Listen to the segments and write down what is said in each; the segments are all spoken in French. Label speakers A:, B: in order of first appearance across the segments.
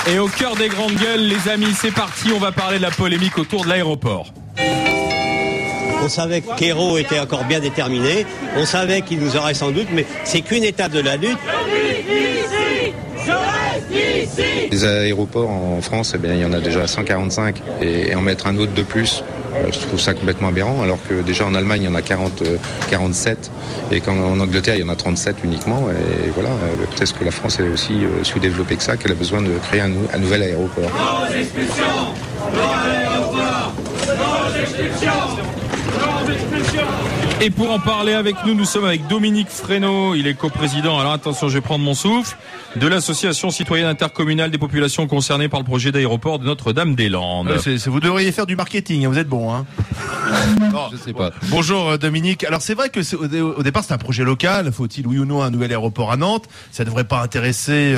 A: Et au cœur des grandes gueules, les amis, c'est parti, on va parler de la polémique autour de l'aéroport.
B: On savait qu'Hérault était encore bien déterminé, on savait qu'il nous aurait sans doute, mais c'est qu'une étape de la lutte.
C: Les aéroports en France, eh bien, il y en a déjà 145 et en mettre un autre de plus, je trouve ça complètement aberrant, alors que déjà en Allemagne il y en a 47 et qu'en Angleterre il y en a 37 uniquement, et voilà, peut-être que la France est aussi sous-développée que ça, qu'elle a besoin de créer un nouvel aéroport.
D: Non expulsion, non à l'aéroport, non expulsion, non expulsion.
A: Et pour en parler avec nous, nous sommes avec Dominique Fresneau, il est coprésident, alors attention, je vais prendre mon souffle, de l'association citoyenne intercommunale des populations concernées par le projet d'aéroport de Notre-Dame-des-Landes.
E: Vous devriez faire du marketing, vous êtes bon, hein.
C: Non, je sais pas.
E: Bonjour Dominique. Alors c'est vrai que au départ c'est un projet local. Faut-il oui ou non un nouvel aéroport à Nantes? Ça devrait pas intéresser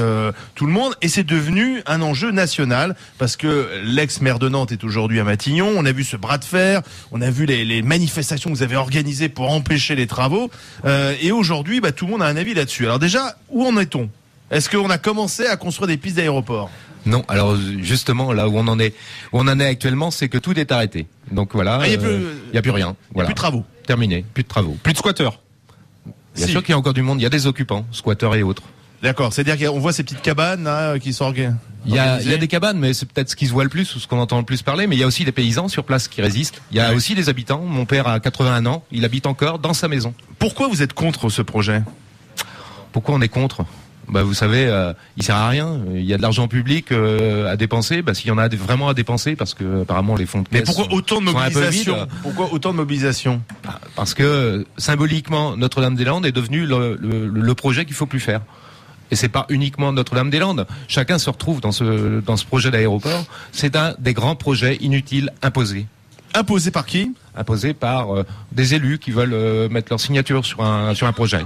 E: tout le monde. Et c'est devenu un enjeu national parce que l'ex-maire de Nantes est aujourd'hui à Matignon. On a vu ce bras de fer. On a vu les manifestations que vous avez organisées pour empêcher les travaux. Et aujourd'hui, tout le monde a un avis là-dessus. Alors déjà, où en est-on? Est-ce qu'on a commencé à construire des pistes d'aéroport?
C: Non, alors justement, là où on en est actuellement, c'est que tout est arrêté. Donc voilà, il n'y a plus rien.
E: Voilà. Plus de travaux.
C: Terminé, plus de travaux.
A: Plus de squatteurs.
C: Bien sûr qu'il y a encore du monde, il y a des occupants, squatteurs et autres.
E: D'accord, c'est-à-dire qu'on voit ces petites cabanes là, qui sont organisées.
C: Il y a des cabanes, mais c'est peut-être ce qui se voit le plus ou ce qu'on entend le plus parler, mais il y a aussi des paysans sur place qui résistent. Il y a aussi des habitants. Mon père a 81 ans, il habite encore dans sa maison.
E: Pourquoi vous êtes contre ce projet?
C: Pourquoi on est contre? Vous savez, il sert à rien. Il y a de l'argent public à dépenser. S'il y en a vraiment à dépenser, parce que apparemment les fonds de caisse.
E: Mais pourquoi autant de mobilisation? Pourquoi autant de mobilisation?
C: Parce que symboliquement, Notre-Dame-des-Landes est devenu le projet qu'il faut plus faire. Et c'est pas uniquement Notre-Dame-des-Landes. Chacun se retrouve dans ce projet d'aéroport. C'est un des grands projets inutiles imposés.
E: Imposé par qui?
C: Imposé par des élus qui veulent mettre leur signature sur un projet.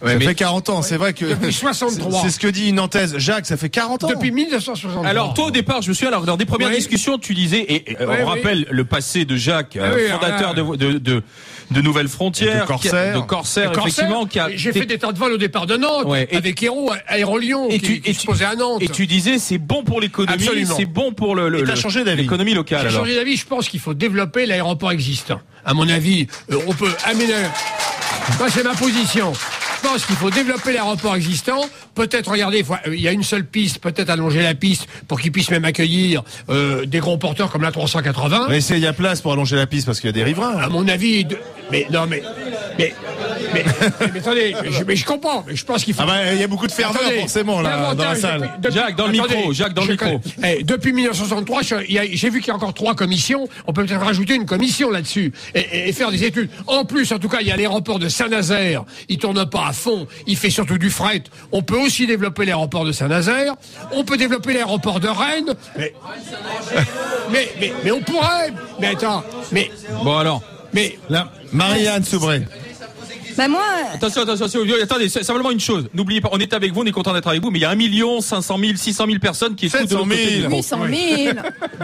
E: Ouais, ça fait 40 ans, c'est vrai que.
F: Depuis 63.
E: C'est ce que dit une Nantaise. Jacques, ça fait 40 ans.
F: Depuis 1963.
A: Alors toi au départ, je me souviens, alors dans des premières discussions, tu disais, on rappelle le passé de Jacques, fondateur de Nouvelles Frontières, de Corsair, effectivement, qui a.
F: J'ai fait des tas de vols au départ de Nantes, avec Hérault, Aérolion, qui se posait à Nantes.
A: Et tu disais, c'est bon pour l'économie, c'est bon pour l'économie locale.
F: J'ai changé d'avis, je pense qu'il faut développer l'aéroport existant. À mon avis, on peut aménager. Ça, c'est ma position. Je pense qu'il faut développer l'aéroport existant. Peut-être, regardez, il y a une seule piste, peut-être allonger la piste pour qu'il puisse même accueillir des gros porteurs comme la 380.
E: Mais il y a place pour allonger la piste parce qu'il y a des riverains.
F: À mon avis, mais attendez, je comprends. Mais je pense qu'il faut.
E: Il y a beaucoup de ferveur forcément là dans la salle.
A: Jacques, dans le micro.
F: Depuis 1963, j'ai vu qu'il y a encore 3 commissions. On peut peut-être rajouter une commission là-dessus et faire des études. En plus, en tout cas, il y a l'aéroport de Saint-Nazaire. Il tourne pas à fond. Il fait surtout du fret. On peut aussi développer l'aéroport de Saint-Nazaire. On peut développer l'aéroport de Rennes. Mais on pourrait. Mais attends.
A: Bon alors.
F: Mais
E: là, Marianne Soubré.
G: Moi...
A: Attention, attendez, c'est simplement une chose. N'oubliez pas, on est avec vous, on est content d'être avec vous, mais il y a 1 500 000, 600 000 personnes qui écoutent de l'autre côté du
G: 800 000.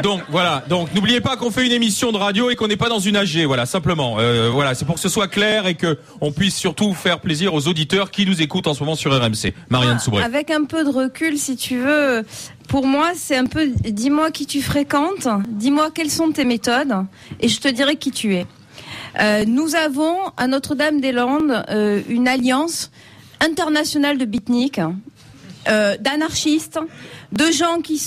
A: Donc voilà, n'oubliez pas qu'on fait une émission de radio et qu'on n'est pas dans une AG, voilà, simplement. Voilà, c'est pour que ce soit clair et que on puisse surtout faire plaisir aux auditeurs qui nous écoutent en ce moment sur RMC. Marianne Soubré.
G: Avec un peu de recul, si tu veux, pour moi, c'est un peu, dis-moi qui tu fréquentes, dis-moi quelles sont tes méthodes, et je te dirai qui tu es. Nous avons à Notre-Dame-des-Landes une alliance internationale de beatniks, d'anarchistes, de gens qui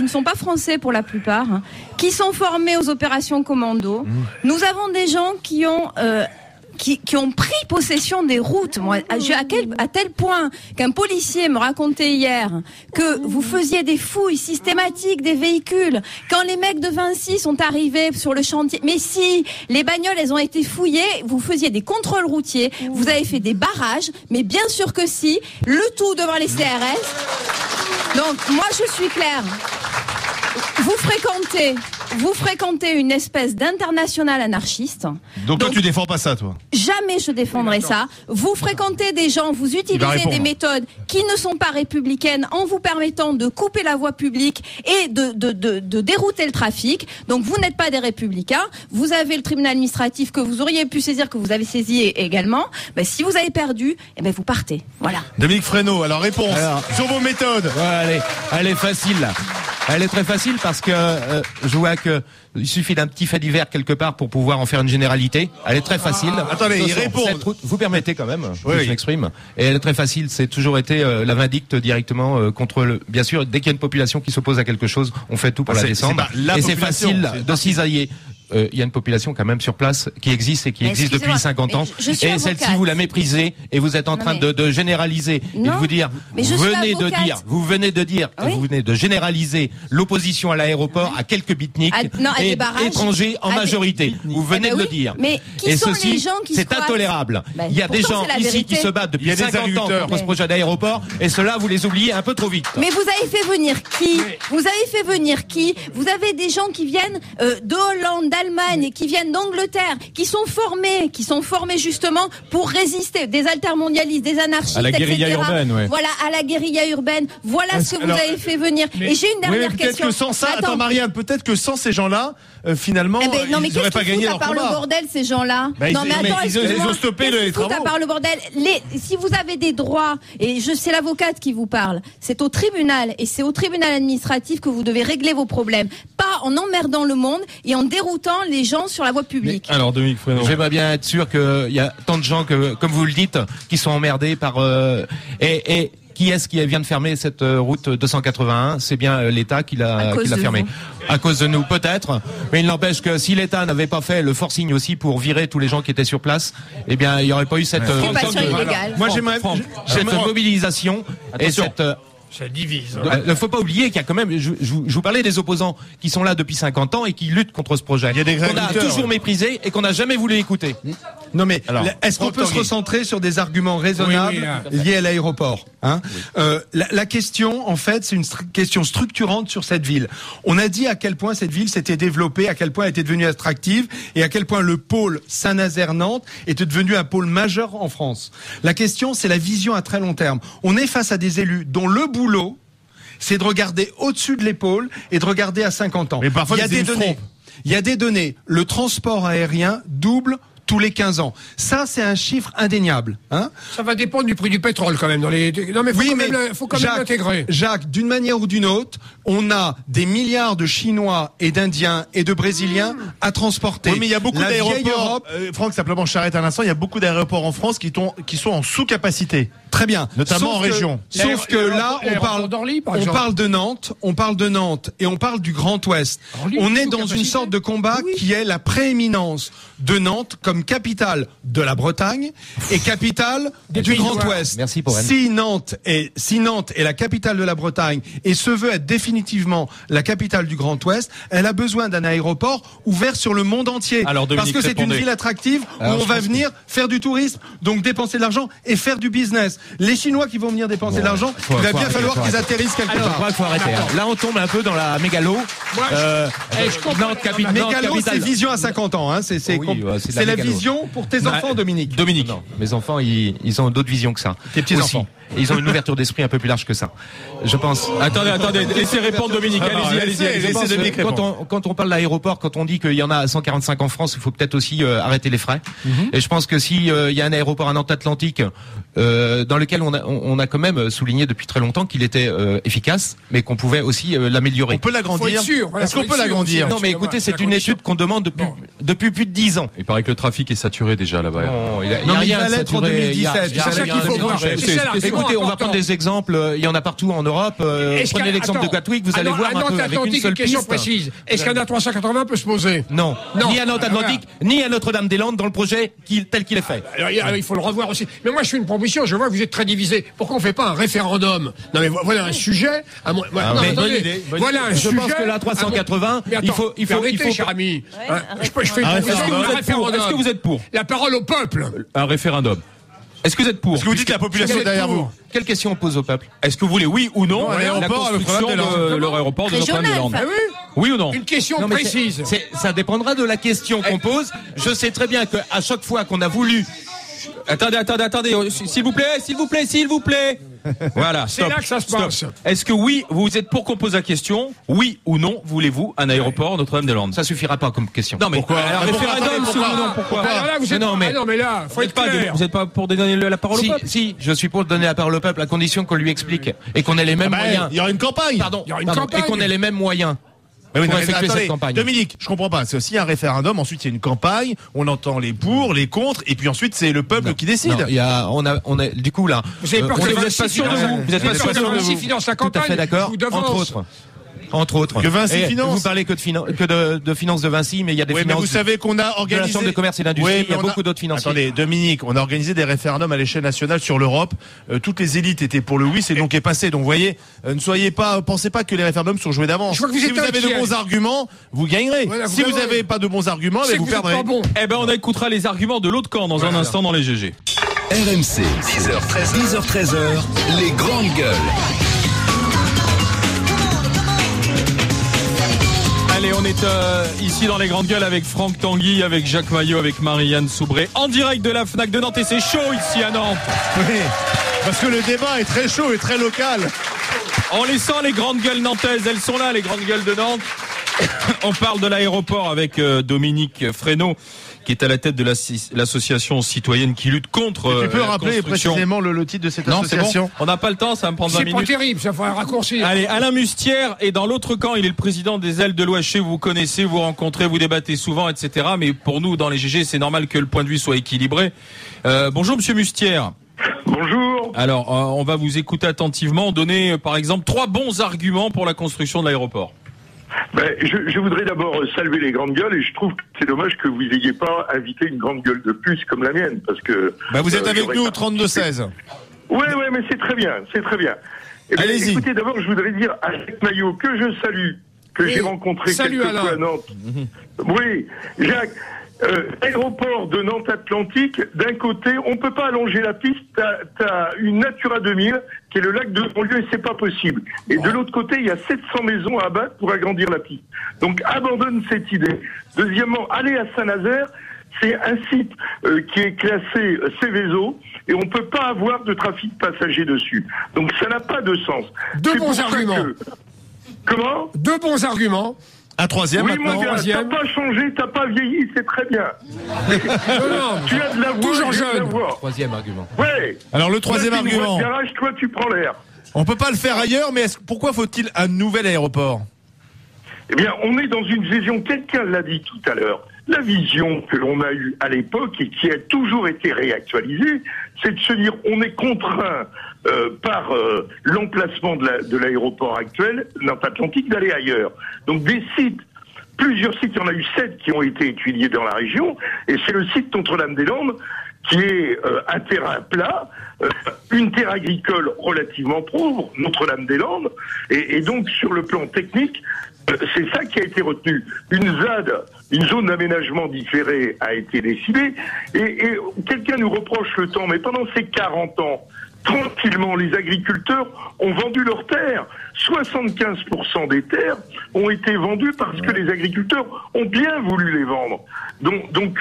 G: ne sont pas français pour la plupart, qui sont formés aux opérations commando. Nous avons des gens qui ont pris possession des routes. Moi, à tel point qu'un policier me racontait hier que vous faisiez des fouilles systématiques des véhicules. Quand les mecs de Vinci sont arrivés sur le chantier, mais si, les bagnoles, elles ont été fouillées, vous faisiez des contrôles routiers, vous avez fait des barrages, mais bien sûr que si, le tout devant les CRS. Donc, moi, je suis claire. Vous fréquentez une espèce d'international anarchiste.
E: Donc toi, tu défends pas ça, toi?
G: Jamais je défendrai ça. Vous fréquentez des gens, vous utilisez des méthodes qui ne sont pas républicaines en vous permettant de couper la voie publique et de dérouter le trafic. Donc vous n'êtes pas des républicains. Vous avez le tribunal administratif que vous auriez pu saisir, que vous avez saisi également. Si vous avez perdu, vous partez. Voilà.
E: Dominique Fresneau, alors réponse sur vos méthodes.
H: Ouais, allez, facile là. Elle est très facile parce que je vois que il suffit d'un petit fait divers quelque part pour pouvoir en faire une généralité. Elle est très facile.
E: Attendez, il répond.
H: Vous permettez quand même,
E: Oui.
H: je m'exprime. Et elle est très facile. C'est toujours été la vindicte directement contre le. Bien sûr, dès qu'il y a une population qui s'oppose à quelque chose, on fait tout pour la descendre. Et c'est facile de cisailler. Il y a une population quand même sur place qui existe et qui existe depuis 50 ans.
G: Je suis
H: Et celle-ci, vous la méprisez et vous êtes en train de généraliser et de vous dire, vous venez de généraliser l'opposition à l'aéroport à quelques beatniks et étrangers en majorité. Vous venez de le dire.
G: Mais qui sont les gens qui
H: c'est intolérable. Il y a des gens ici qui se battent depuis 50 ans contre ce projet d'aéroport et cela, vous les oubliez un peu trop vite.
G: Mais vous avez fait venir qui? Vous avez fait venir qui? Vous avez des gens qui viennent de Hollande, d'Allemagne, qui viennent d'Angleterre, qui sont formés justement pour résister, des altermondialistes, des anarchistes,
A: à la guérilla
G: etc.
A: urbaine, ouais.
G: Voilà, à la guérilla urbaine. Voilà ce que vous avez fait venir. Et j'ai une dernière
E: peut-être
G: question.
E: que sans ça, attends Marianne, peut-être que sans ces gens-là, finalement,
G: non, mais
E: ils n'auraient pas gagné leur
G: à part le
E: combat.
G: bordel, ces gens-là. Non, mais attends,
E: ils ont stoppé les travaux.
G: À part le bordel, si vous avez des droits, et c'est l'avocate qui vous parle, c'est au tribunal, et c'est au tribunal administratif que vous devez régler vos problèmes. Pas en emmerdant le monde et en déroutant les gens sur la voie publique.
A: Alors, Dominique Frénon.
H: J'aimerais bien être sûr qu'il y a tant de gens que, comme vous le dites, qui sont emmerdés par et qui est-ce qui vient de fermer cette route 281? C'est bien l'État qui l'a fermée. À cause de nous, peut-être. Mais il n'empêche que si l'État n'avait pas fait le forcing aussi pour virer tous les gens qui étaient sur place, eh bien, il n'y aurait pas eu cette
E: Moi, j'aimerais
H: cette mobilisation et cette
F: Ça divise.
H: Il ne faut pas oublier qu'il y a quand même, je vous parlais des opposants qui sont là depuis 50 ans et qui luttent contre ce projet.
E: Il y a des
H: qu'on a toujours méprisé et qu'on n'a jamais voulu écouter.
I: Non mais est-ce qu'on peut se recentrer sur des arguments raisonnables liés à l'aéroport, hein? La question, en fait, c'est une question structurante sur cette ville. On a dit à quel point cette ville s'était développée, à quel point elle était devenue attractive et à quel point le pôle Saint-Nazaire-Nantes était devenu un pôle majeur en France. La question, c'est la vision à très long terme. On est face à des élus dont le boulot, c'est de regarder au-dessus de l'épaule et de regarder à 50 ans.
E: Mais parfois,
I: il y a des données. Le transport aérien double tous les 15 ans. Ça, c'est un chiffre indéniable, hein.
F: Ça va dépendre du prix du pétrole quand même dans les. Non mais faut quand même l'intégrer.
I: Jacques, d'une manière ou d'une autre, on a des milliards de Chinois et d'Indiens et de Brésiliens à transporter.
E: Oui, mais il y a beaucoup d'aéroports. Franck, simplement, je t'arrête un instant. Il y a beaucoup d'aéroports en France qui sont en sous-capacité.
I: Très bien,
E: notamment en région.
I: Sauf que là, on parle de Nantes et on parle du Grand Ouest. On est dans une sorte de combat qui est la prééminence de Nantes comme capitale de la Bretagne et capitale du Grand Ouest.
H: Merci pour
I: si Nantes est la capitale de la Bretagne et se veut être définitivement la capitale du Grand Ouest, elle a besoin d'un aéroport ouvert sur le monde entier.
A: Alors,
I: parce que c'est une ville attractive où on va venir faire du tourisme, donc dépenser de l'argent et faire du business. Les Chinois qui vont venir dépenser de l'argent, il va bien falloir qu'ils atterrissent quelque part.
H: Faut arrêter. Là, on tombe un peu dans la mégalo.
I: Nantes, mégalo, c'est vision à 50 ans, hein. C'est la vision pour tes enfants, Dominique.
H: Non, mes enfants, ils ont d'autres visions que ça.
I: Tes petits-enfants.
H: Et ils ont une ouverture d'esprit un peu plus large que ça. Je pense.
A: Attendez, laissez répondre Dominique. Allez-y.
H: Quand on parle d'aéroport, quand on dit qu'il y en a 145 en France, il faut peut-être aussi arrêter les frais. Et je pense que si il y a un aéroport à Nantes-Atlantique, dans lequel on a quand même souligné depuis très longtemps qu'il était efficace, mais qu'on pouvait aussi l'améliorer.
E: On peut l'agrandir. Est-ce qu'on peut l'agrandir?
H: Non, mais écoutez, c'est une étude qu'on demande depuis plus de 10 ans.
A: Il paraît que le trafic est saturé déjà là-bas.
H: Non, il y a rien de
I: l'être en
H: saturé.
I: 2017.
F: C'est ça qu'il faut voir.
H: Écoutez, on va prendre des exemples. Il y en a partout en Europe. Prenez l'exemple de Gatwick, vous allez voir un peu avec une seule
F: question
H: piste.
F: précise. Est-ce qu'un A380 peut se poser?
H: Non. Ni à Nantes-Atlantique, ni à Notre-Dame-des-Landes dans le projet tel qu'il est fait.
F: Alors, il faut le revoir aussi. Mais moi, je fais une proposition. Je vois que vous êtes très divisés. Pourquoi on ne fait pas un référendum? Non, mais voilà un sujet. Voilà un sujet.
H: Je pense que la 380, il faut
F: arrêter, cher ami. Je fais une proposition.
A: Est-ce que vous êtes pour?
F: La parole au peuple.
A: Un référendum. Est-ce que vous êtes pour?
E: Est-ce que vous dites que la population est derrière vous?
H: Quelle question on pose au peuple?
A: Est-ce que vous voulez, oui ou non,
E: un
A: la
E: aéroport,
A: construction de leur aéroport de Notre-Dame-des-Landes? Oui ou non?
F: Une question précise.
H: Ça dépendra de la question qu'on pose. Je sais très bien qu'à chaque fois qu'on a voulu...
A: Attendez, s'il vous plaît. Voilà,
F: C'est
A: stop.
F: là que ça se passe.
A: Est-ce que oui, vous êtes pour qu'on pose la question? Oui ou non, voulez-vous un aéroport Notre-Dame-des-Landes?
H: Ça suffira pas comme question.
A: Non mais
E: Pourquoi
A: alors, référendum, pourquoi
F: Alors là, vous êtes
H: Non, mais-
F: ah non, mais là, faut être clair.
A: Vous êtes pas pour donner la parole au
H: Si,
A: peuple?
H: si, je suis pour donner la parole au peuple à condition qu'on lui explique et qu'on ait les mêmes moyens.
E: Il y aura une campagne.
H: Pardon,
F: Il y aura une
H: pardon,
F: campagne.
H: et qu'on ait les mêmes moyens.
E: Mais oui,
H: pour
E: non, mais
H: effectuer
E: attendez,
H: cette campagne.
E: Dominique, je comprends pas. C'est aussi un référendum. Ensuite, il y a une campagne. On entend les pour, les contre, et puis ensuite, c'est le peuple qui décide.
H: Non, il y a, on a, du coup là.
F: Vous avez peur
H: on
F: que
H: est-
F: Vinci
H: pas sûr de
F: finance-
H: vous. Vous êtes pas sûr de
F: Vinci
H: vous.
F: finance la
H: Tout à
F: campagne.
H: fait d'accord.
F: Je vous devance.
H: Entre autres.
E: Que Vinci
H: Et
E: finance.
H: Vous parlez que de finances de Vinci, mais il y a des
E: Oui, mais
H: finances
E: vous savez qu'on a
H: de la
E: organisé.
H: Chambre de commerce et d'industrie.
E: Oui,
H: Il y a
E: mais on
H: beaucoup d'autres financiers.
E: Attendez, Dominique, on a organisé des référendums à l'échelle nationale sur l'Europe. Toutes les élites étaient pour le oui, c'est donc est passé. Donc, vous voyez, pensez pas que les référendums sont joués d'avance.
F: Je vois que vous
E: Si
F: êtes
E: vous avez de
F: inquiet.
E: bons arguments, vous gagnerez.
F: Voilà,
E: si vous
F: gagnerez.
E: n'avez pas de bons arguments,
F: C'est que
E: vous
F: vous êtes
E: perdrez.
F: pas bon.
A: Eh ben, on écoutera les arguments de l'autre camp dans un instant dans les GG.
J: RMC, 10h13h, les grandes gueules.
A: Allez, on est ici dans les grandes gueules avec Franck Tanguy, avec Jacques Maillot, avec Marianne Soubré, en direct de la FNAC de Nantes. Et c'est chaud ici à Nantes.
E: Oui, parce que le débat est très chaud et très local.
A: En laissant les grandes gueules nantaises, elles sont là, les grandes gueules de Nantes. On parle de l'aéroport avec Dominique Fresneau, qui est à la tête de l'association citoyenne qui lutte contre
E: Tu peux
A: la
E: rappeler
A: construction.
E: précisément le titre de cette
A: Non, c'est
E: association
A: bon. On n'a pas le temps, ça va me prendre 20
F: C'est pas
A: minutes.
F: terrible, ça ferait un raccourci.
A: Allez, Alain Mustière est dans l'autre camp. Il est le président des Ailes de l'OHC. Vous connaissez, vous rencontrez, vous débattez souvent, etc. Mais pour nous, dans les GG, c'est normal que le point de vue soit équilibré. Bonjour, monsieur Mustière.
K: Bonjour.
A: Alors, on va vous écouter attentivement. Donner, par exemple, 3 bons arguments pour la construction de l'aéroport.
K: Je voudrais d'abord saluer les grandes gueules et je trouve que c'est dommage que vous n'ayez pas invité une grande gueule de plus comme la mienne parce que.
E: Vous êtes avec
K: j'aurais
E: nous au
K: participé.
E: 32-16.
K: Ouais, mais c'est très bien, c'est très bien. Eh bien,
E: Allez-y.
K: écoutez, d'abord, je voudrais dire à Jacques Maillot que je salue, que
F: Oui.
K: j'ai rencontré
F: Salut,
K: quelques
F: Alain.
K: fois à Nantes. Oui, Jacques. Aéroport de Nantes Atlantique, d'un côté, on peut pas allonger la piste, t'as une Natura 2000 qui est le lac de Bonlieu et c'est pas possible. Et de l'autre côté, il y a 700 maisons à abattre pour agrandir la piste. Donc abandonne cette idée. Deuxièmement, aller à Saint-Nazaire, c'est un site qui est classé Céveso et on peut pas avoir de trafic passager dessus. Donc ça n'a pas de sens.
F: Deux
K: C'est
F: bons
K: pour ça
F: arguments.
K: Comment?
F: 2 bons arguments.
E: Un troisième
K: Oui,
E: maintenant.
K: mon gars, t'as
F: troisième.
K: pas changé, t'as pas vieilli, c'est très bien.
F: Non,
K: Tu as de la voix,
F: toujours
K: j'ai de la
F: jeune.
K: voix.
H: Troisième argument.
K: Ouais.
E: Alors le troisième
K: Toi, t'es une voix
E: argument.
K: de garage, toi, tu prends l'air.
E: On peut pas le faire ailleurs, mais pourquoi faut-il un nouvel aéroport?
K: Eh bien, on est dans une vision, quelqu'un l'a dit tout à l'heure, la vision que l'on a eue à l'époque et qui a toujours été réactualisée, c'est de se dire on est contraint par l'emplacement de l'aéroport actuel, Nantes-Atlantique, d'aller ailleurs. Donc des sites, plusieurs sites, il y en a eu 7 qui ont été étudiés dans la région, et c'est le site Notre-Dame-des-Landes qui est un terrain plat, une terre agricole relativement pauvre, Notre-Dame-des-Landes, et donc sur le plan technique, c'est ça qui a été retenu. Une ZAD, une zone d'aménagement différée, a été décidée, et quelqu'un nous reproche le temps, mais pendant ces 40 ans, tranquillement, les agriculteurs ont vendu leurs terres. 75% des terres ont été vendues parce que les agriculteurs ont bien voulu les vendre. Donc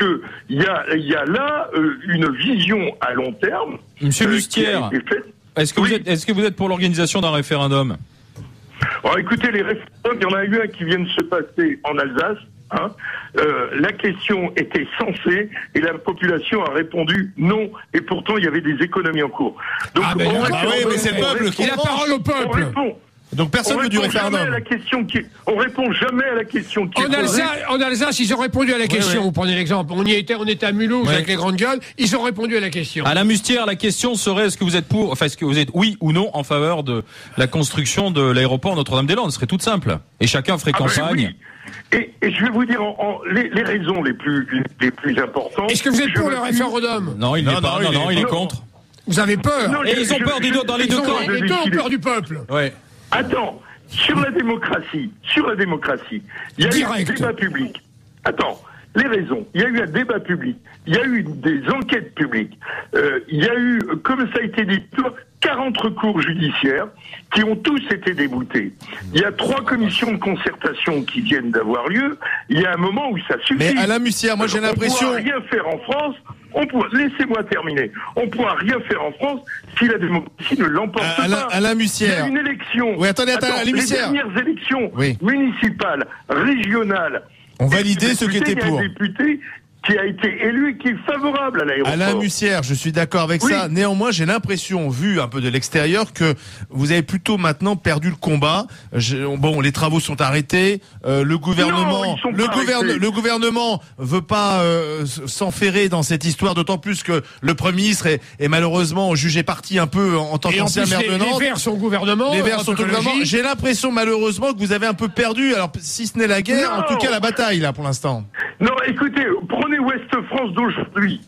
K: il y a là une vision à long terme.
A: Monsieur Mustière,
K: qui a été faite.
A: est-ce que vous êtes pour l'organisation d'un référendum?
K: Alors écoutez, les référendums, il y en a eu un qui vient de se passer en Alsace. La question était censée et la population a répondu non, et pourtant il y avait des économies en cours. Donc
F: Ah, ben,
E: oui, mais c'est le peuple qui
F: Et la parole au
K: on
F: peuple.
K: répond.
E: Donc personne
K: On
E: veut du
K: répond jamais
E: référendum.
K: à la question on répond jamais à la question qui est posée.
F: En Alsace, ils ont répondu à la question. Vous prenez l'exemple. On était à Mulhouse avec les grandes gueules. Ils ont répondu à la question.
A: Alain Mustière, la question serait est-ce que vous êtes pour, enfin est-ce que vous êtes oui ou non en faveur de la construction de l'aéroport Notre-Dame-des-Landes? Ce serait toute simple. Et chacun ferait campagne.
K: Oui. Et je vais vous dire les raisons les plus importantes.
F: Est-ce que vous êtes pour le référendum?
A: Non, il n'est pas. Non, il est contre.
F: Vous avez peur?
K: Non,
A: Et ils ont peur dans les deux camps.
F: Les deux ont peur du peuple.
A: Ouais.
K: Attends, sur la démocratie, il y a eu un débat public. Attends, les raisons. Il y a eu un débat public. Il y a eu des enquêtes publiques. Il y a eu, comme ça a été dit, 40 recours judiciaires qui ont tous été déboutés. Il y a 3 commissions de concertation qui viennent d'avoir lieu. Il y a un moment où ça suffit.
E: Mais Alain Mustière, moi j'ai l'impression.
K: On ne pourra rien faire en France. laissez-moi terminer. On pourra rien faire en France si la démocratie ne l'emporte pas.
E: Alain Mussière.
K: Il y a une élection.
E: Oui, attendez, Alain Mussière.
K: Les dernières élections municipales, régionales.
E: On validait ceux qui étaient pour.
K: Députés qui a été élu et qui est favorable à l'aéroport.
E: Alain Mussière, je suis d'accord avec ça. Néanmoins, j'ai l'impression, vu un peu de l'extérieur, que vous avez plutôt maintenant perdu le combat. Bon, les travaux sont arrêtés. Le gouvernement veut pas s'enferrer dans cette histoire, d'autant plus que le Premier ministre est malheureusement jugé parti un peu en tant qu'ancien maire de Nantes.
F: Les Verts sont au gouvernement.
E: Les Verts sont au gouvernement. J'ai l'impression malheureusement que vous avez un peu perdu. Alors, si ce n'est la guerre, en tout cas la bataille là pour l'instant.
K: Non, écoutez, prenez Ouest-France d'aujourd'hui.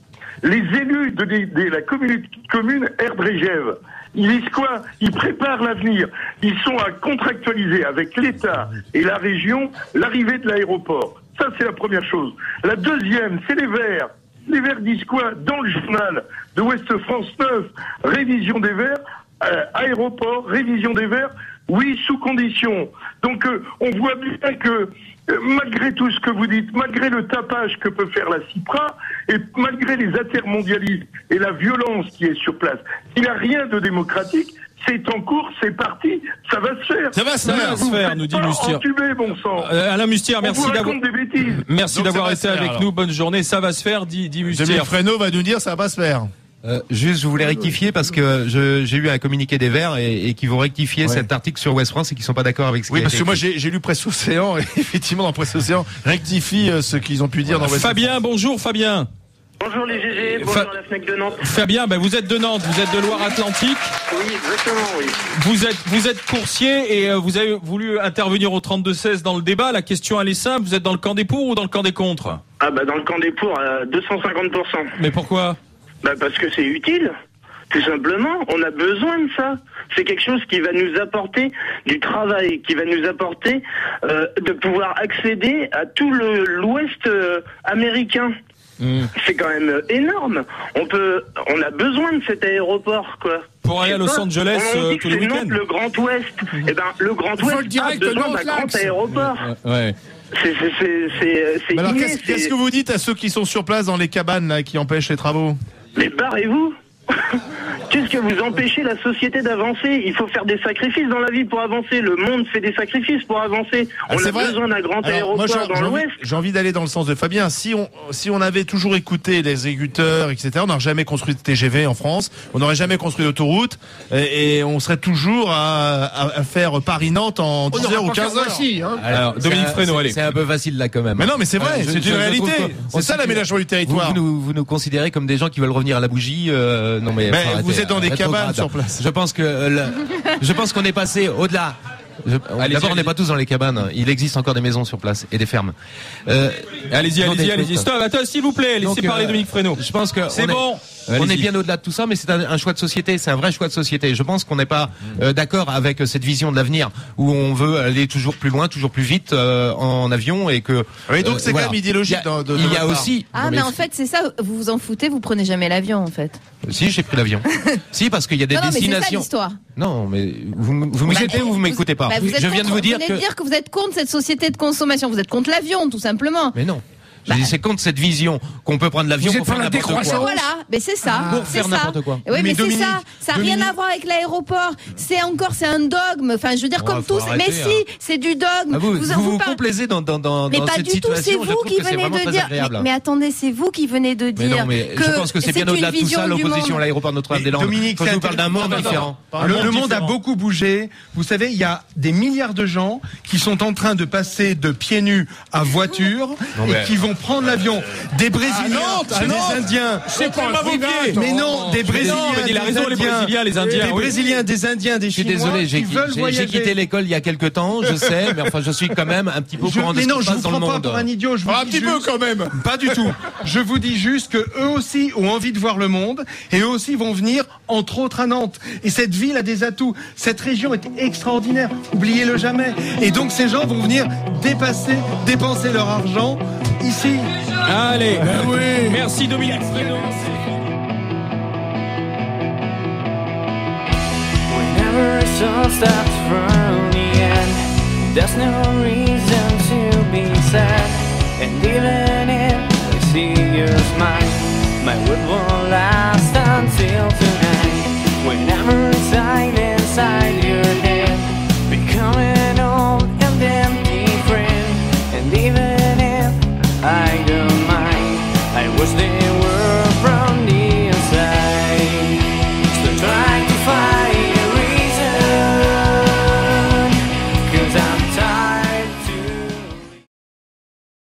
K: Les élus de la commune Erdrégève, ils disent quoi? Ils préparent l'avenir. Ils sont à contractualiser avec l'État et la région l'arrivée de l'aéroport. Ça, c'est la première chose. La deuxième, c'est les Verts. Les Verts disent quoi? Dans le journal de Ouest-France 9, révision des Verts, aéroport, révision des Verts, oui, sous condition. Donc, on voit bien que malgré tout ce que vous dites, malgré le tapage que peut faire la CIPRA, et malgré les intermondialistes et la violence qui est sur place, il n'y a rien de démocratique, c'est en cours, c'est parti, ça va se faire.
A: Ça va se faire, nous dit Mustier.
K: Entubé, bon sang.
A: Alain Mustier, merci d'avoir été avec
E: alors.
A: nous, bonne journée, ça va se faire, dit Mustier.
E: Dominique Fresneau va nous dire ça va pas se faire.
H: Juste, je voulais rectifier parce que j'ai eu un communiqué des Verts et qui vont rectifier cet article sur Ouest France et qui sont pas d'accord avec ce qui a été
E: parce que moi
H: écrit.
E: j'ai lu Presse Océan et effectivement dans Presse Océan rectifie ce qu'ils ont pu dire dans Ouest France.
A: Fabien, bonjour Fabien.
L: Bonjour les GG, bonjour la FNAC de Nantes.
A: Fabien, vous êtes de Nantes, vous êtes de Loire-Atlantique.
L: Oui, exactement, oui.
A: Vous êtes coursier et vous avez voulu intervenir au 32-16 dans le débat. La question elle est simple, vous êtes dans le camp des pour ou dans le camp des contre?
L: Ah dans le camp des pour, 250%.
A: Mais pourquoi?
L: Parce que c'est utile. Tout simplement, on a besoin de ça. C'est quelque chose qui va nous apporter du travail, qui va nous apporter de pouvoir accéder à tout l'Ouest américain. C'est quand même énorme. On a besoin de cet aéroport, quoi.
A: Pour aller à Los Angeles tous les week-ends.
L: Le Grand Ouest. Le Grand Ouest a besoin d'un grand aéroport.
A: Ouais.
L: C'est
E: alors
L: inné,
E: qu'est-ce que vous dites à ceux qui sont sur place dans les cabanes là, qui empêchent les travaux?
L: Mais barrez-vous. Qu'est-ce que vous empêchez la société d'avancer? Il faut faire des sacrifices dans la vie pour avancer. Le monde fait des sacrifices pour avancer. On a besoin d'un grand aéroport dans l'Ouest.
E: J'ai envie d'aller dans le sens de Fabien. Si on avait toujours écouté les agriculteurs, etc., on n'aurait jamais construit de TGV en France, on n'aurait jamais construit d'autoroute, et on serait toujours à faire Paris-Nantes en 10 heures ou 15 heures.
A: Alors, Dominique Fresneau, allez.
H: C'est un peu facile là quand même.
E: Mais non, mais c'est vrai, c'est une réalité. C'est ça l'aménagement du territoire.
H: Vous nous considérez comme des gens qui veulent revenir à la bougie. Non mais
E: vous êtes dans des cabanes sur place.
H: Je pense qu'on est passé au-delà. D'abord, on n'est pas tous dans les cabanes. Il existe encore des maisons sur place et des fermes.
A: Allez-y. Stop, attends, s'il vous plaît, laissez parler Dominique Fresneau.
H: Je pense que
A: c'est bon.
H: On est bien au-delà de tout ça, mais c'est un choix de société. C'est un vrai choix de société. Je pense qu'on n'est pas d'accord avec cette vision de l'avenir où on veut aller toujours plus loin, toujours plus vite en avion et que.
E: Oui, donc c'est quand même idéologique.
H: Il y a aussi.
G: Mais en fait, c'est ça. Vous vous en foutez. Vous prenez jamais l'avion, en fait.
H: Si, j'ai pris l'avion. Si, parce qu'il y a des destinations.
G: Mais c'est ça l'histoire.
H: Non, mais vous m'écoutez ou vous m'écoutez pas?
G: Je viens de vous dire que vous êtes contre cette société de consommation. Vous êtes contre l'avion, tout simplement.
H: Mais non. C'est contre cette vision qu'on peut prendre l'avion pour faire n'importe quoi.
G: Voilà, mais c'est ça.
H: Pour faire n'importe quoi.
G: Oui, mais c'est ça. Ça n'a rien à voir avec l'aéroport. C'est un dogme. Enfin, je veux dire, comme tous. Mais si, c'est du dogme.
H: Vous complaisez dans
G: mais pas
H: cette
G: du tout. C'est
H: situation.
G: vous qui venez de dire. Mais attendez, c'est vous qui venez de dire.
H: Mais non, mais je pense que c'est bien au-delà de tout ça, l'opposition à l'aéroport Notre-Dame-des-Landes.
I: Dominique,
H: quand je vous parle d'un monde différent.
I: Le monde a beaucoup bougé. Vous savez, il y a des milliards de gens qui sont en train de passer de pieds nus à voiture et qui vont prendre l'avion. Des Brésiliens, des Indiens.
F: C'est pas un pied.
I: Mais non, des Brésiliens,
A: il a raison, les Brésiliens, les Indiens.
I: Des Brésiliens, des Indiens, des Chinois.
H: Je suis désolé, j'ai quitté l'école il y a quelques temps, je sais, mais enfin, je suis quand même un petit peu au courant de ce qui se passe dans le monde.
I: Mais non, je vous prends pas pour un idiot.
E: Un petit peu quand même.
I: Pas du tout. Je vous dis juste que eux aussi ont envie de voir le monde et eux aussi vont venir, entre autres, à Nantes. Et cette ville a des atouts. Cette région est extraordinaire. Oubliez-le jamais. Et donc, ces gens vont venir dépenser leur argent ici.
A: Allez, merci Dominique Fresneau.
M: Whenever it all starts from the end, there's no reason to be sad. And even if I see your smile, met with one.